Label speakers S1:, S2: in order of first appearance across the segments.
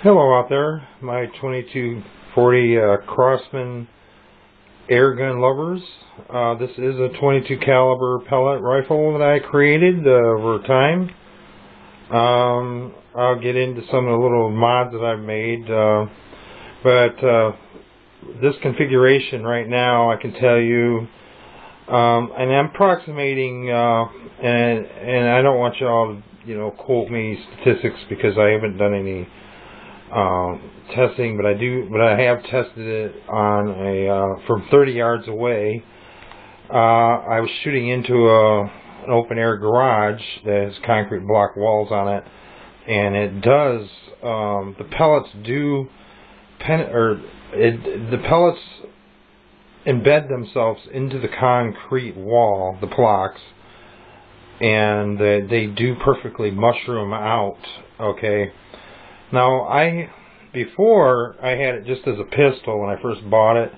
S1: Hello out there, my 2240 Crosman air gun lovers. This is a 22 caliber pellet rifle that I created over time. I'll get into some of the little mods that I've made, but this configuration right now, I can tell you, and I'm approximating, and I don't want you all to, quote me statistics because I haven't done any testing, but I have tested it on from 30 yards away. I was shooting into an open air garage that has concrete block walls on it, and it does, the pellets do, the pellets embed themselves into the concrete wall, the blocks, and they do perfectly mushroom out, okay? Now, before I had it just as a pistol when I first bought it,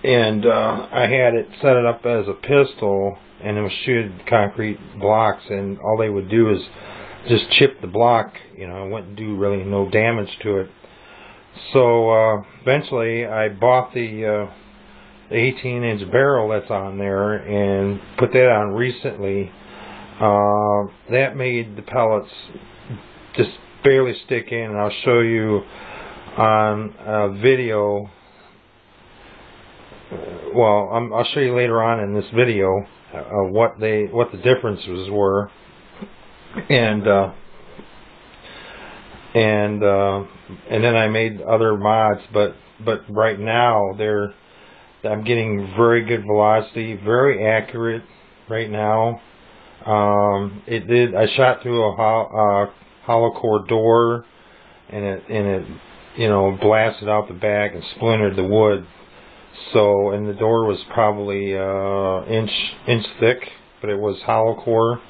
S1: and I had it set it up as a pistol, and it was shooting concrete blocks, and all they would do is just chip the block, it wouldn't do really no damage to it. So eventually I bought the 18-inch barrel that's on there and put that on recently. That made the pellets just barely stick in, and I'll show you on a video. I'll show you later on in this video what the differences were, and then I made other mods, but right now I'm getting very good velocity, very accurate right now. I shot through a hollow core door, and it blasted out the back and splintered the wood. So, and the door was probably inch thick, but it was hollow core.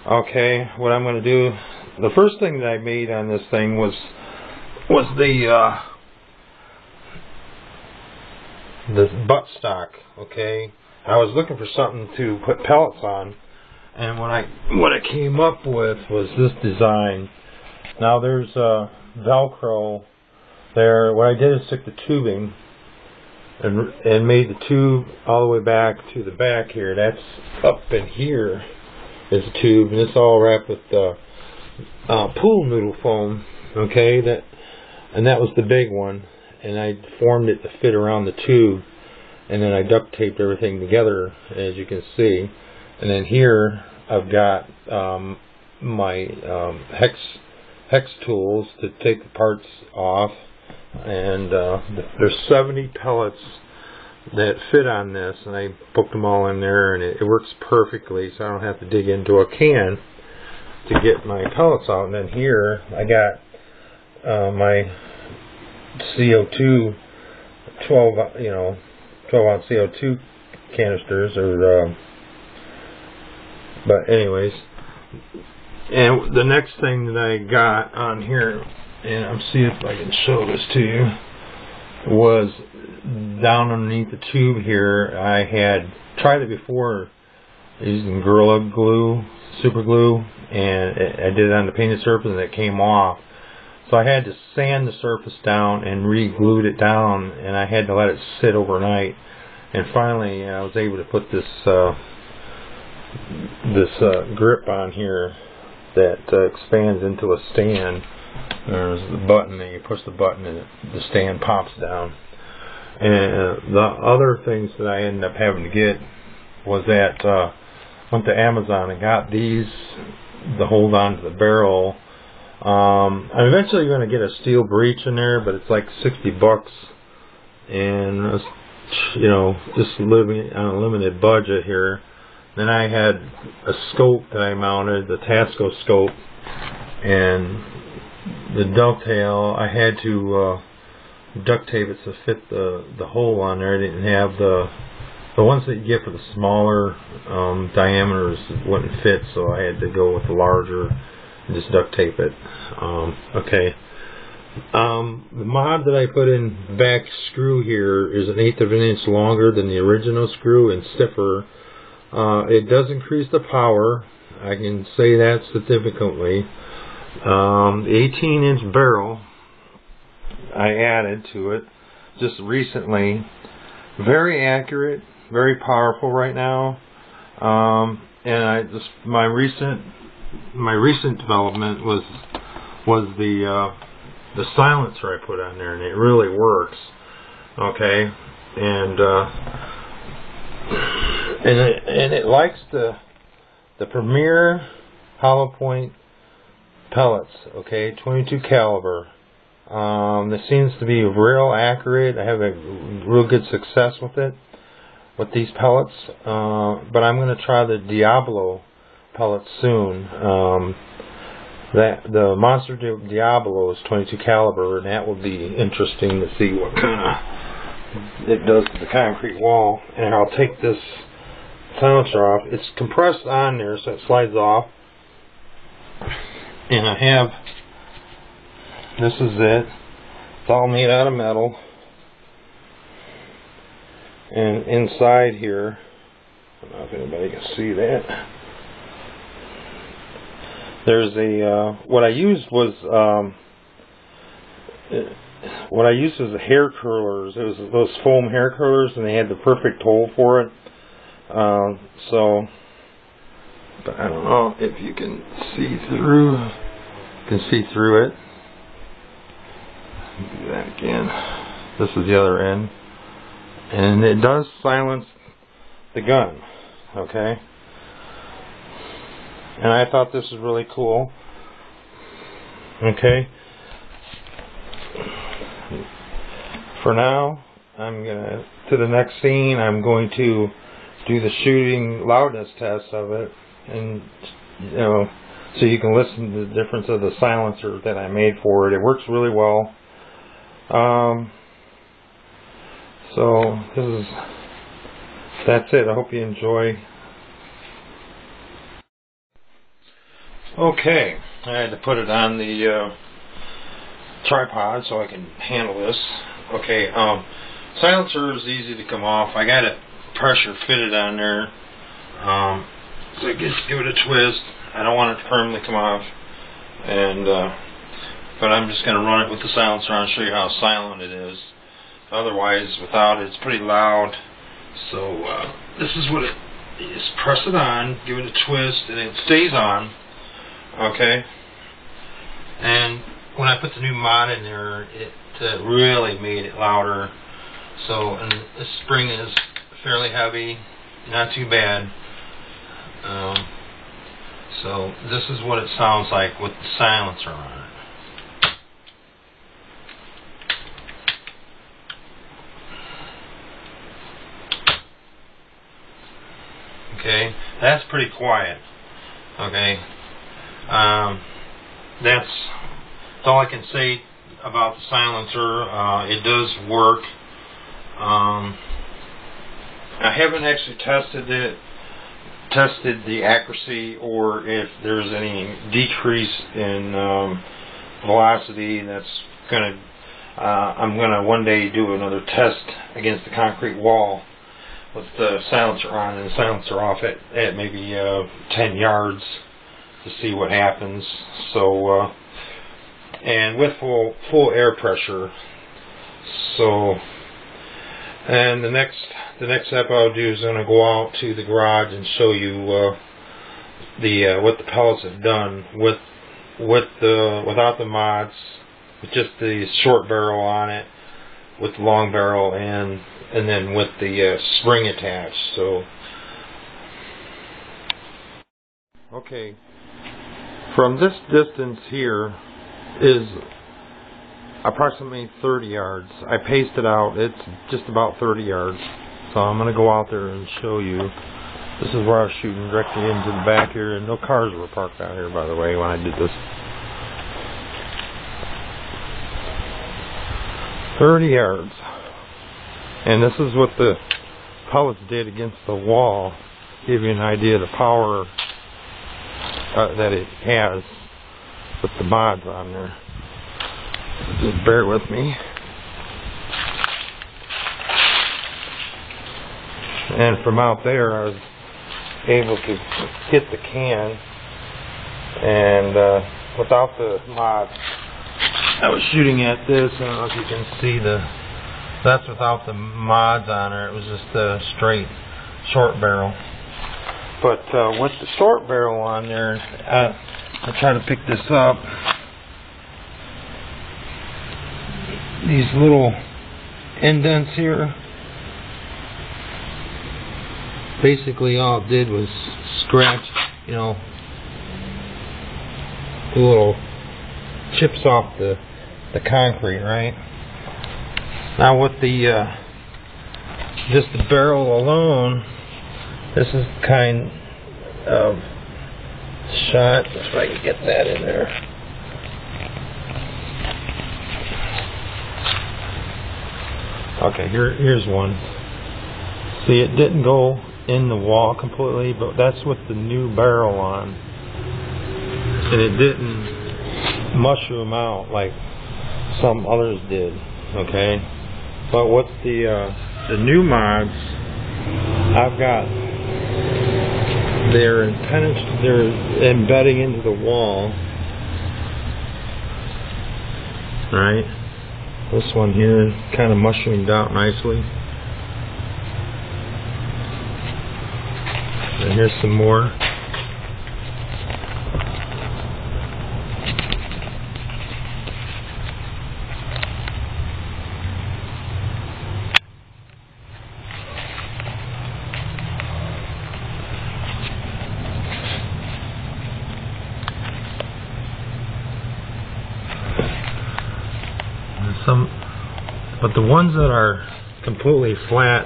S1: Okay, what I'm going to do, the first thing that I made on this thing was the buttstock. Okay, I was looking for something to put pellets on, and what I came up with was this design. Now there's Velcro there. What I did is stick the tubing and made the tube all the way back to the back here. That's up in here is the tube, and it's all wrapped with pool noodle foam. Okay, that was the big one, and I formed it to fit around the tube, and then I duct taped everything together, as you can see. And then here I've got my hex tools to take the parts off, and there's 70 pellets that fit on this, and I poked them all in there, and it works perfectly, so I don't have to dig into a can to get my pellets out. And then here I got my CO2 12 ounce CO2 canisters, but anyways, and the next thing that I got on here, and I'm see if I can show this to you, was down underneath the tube here. I had tried it before using Gorilla Glue, super glue, and I did it on the painted surface, and it came off. So I had to sand the surface down and re-glued it down, and I had to let it sit overnight. And finally, I was able to put this grip on here that expands into a stand. There's the button, and you push the button, and the stand pops down. And the other things that I ended up having to get was that went to Amazon and got these to hold on to the barrel. I'm eventually going to get a steel breech in there, but it's like $60, and just living on a limited budget here. Then I had a scope that I mounted, the Tasco scope, and the dovetail, I had to duct tape it to fit the hole on there. I didn't have the ones that you get for the smaller diameters wouldn't fit, so I had to go with the larger and just duct tape it. Okay. The mod that I put in the back screw here is 1/8 of an inch longer than the original screw and stiffer. It does increase the power. I can say that significantly. The 18-inch barrel I added to it just recently. Very accurate, very powerful right now. And my recent development was the silencer I put on there, and it really works. Okay, and it likes the Premier hollow point pellets. Okay, 22 caliber. This seems to be real accurate. I have a real good success with it, with these pellets. But I'm going to try the Diablo pellets soon. The Monster Diablo is 22 caliber, and that will be interesting to see what kind of it does to the concrete wall. And I'll take this silencer off. It's compressed on there, so it slides off. And I have, this is it. It's all made out of metal. And inside here, I don't know if anybody can see that. There's a what I used was hair curlers. It was those foam hair curlers, and they had the perfect hole for it. But I don't know if you can see through. You can see through it. Do that again. This is the other end, and it does silence the gun. Okay. And I thought this was really cool. Okay. For now, I'm gonna to the next scene. I'm going to do the shooting loudness test of it, and so you can listen to the difference of the silencer that I made for it. It works really well. So that's it. I hope you enjoy. Okay, I had to put it on the tripod so I can handle this. Okay, silencer is easy to come off. I got it pressure fitted on there, so I just give it a twist. I don't want it to permanently come off, and but I'm just going to run it with the silencer on and show you how silent it is. Otherwise, without it, it's pretty loud. So this is what it is. Press it on, give it a twist, and it stays on. Okay, and when I put the new mod in there, it really made it louder. So, and the spring is fairly heavy, not too bad. So this is what it sounds like with the silencer on it. Okay, that's pretty quiet. Okay. That's all I can say about the silencer. It does work. I haven't actually tested the accuracy, or if there's any decrease in velocity. That's gonna. I'm gonna one day do another test against the concrete wall with the silencer on and the silencer off at maybe 10 yards. To see what happens. So and with full air pressure. So, and the next step I'll do is going to go out to the garage and show you what the pellets have done without the mods, with just the short barrel on it, with the long barrel, and then with the spring attached. So okay. From this distance here is approximately 30 yards. I paced it out. It's just about 30 yards. So I'm going to go out there and show you. This is where I was shooting directly into the back here, and no cars were parked out here, by the way, when I did this. 30 yards. And this is what the pellets did against the wall. Give you an idea of the power that it has with the mods on there. Just bear with me. And from out there, I was able to hit the can, and without the mod, I was shooting at this. I don't know if you can see that's without the mods on it. It was just a straight short barrel. But with the short barrel on there, I try to pick this up. These little indents here, basically all it did was scratch, you know, the little chips off the concrete, right? Now with the just the barrel alone, this is kind of shot. If I can get that in there. Okay, here's one. See, it didn't go in the wall completely, but that's with the new barrel on, and it didn't mushroom out like some others did. Okay, but with the new mods, I've got they're embedding into the wall, right? This one here kind of mushroomed out nicely. And here's some more. But the ones that are completely flat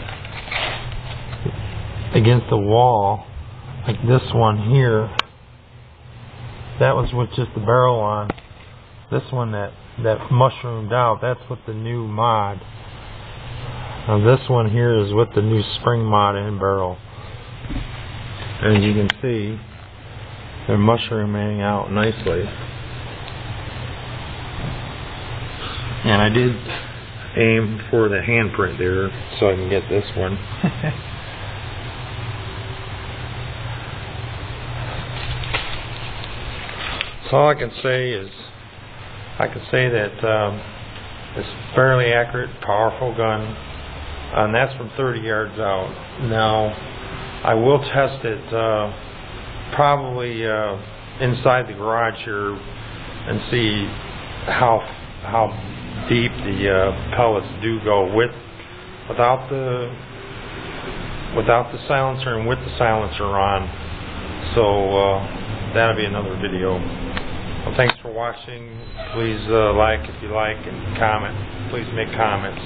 S1: against the wall, like this one here, that was with just the barrel on. This one that mushroomed out, that's with the new mod. Now this one here is with the new spring mod and barrel. And you can see they're mushrooming out nicely. And I did aim for the handprint there so I can get this one. So all I can say is that it's a fairly accurate, powerful gun, and that's from 30 yards out. Now I will test it probably inside the garage here and see how deep the pellets do go without the silencer and with the silencer on. So that'll be another video. Well, thanks for watching. Please like if you like and comment. Please make comments.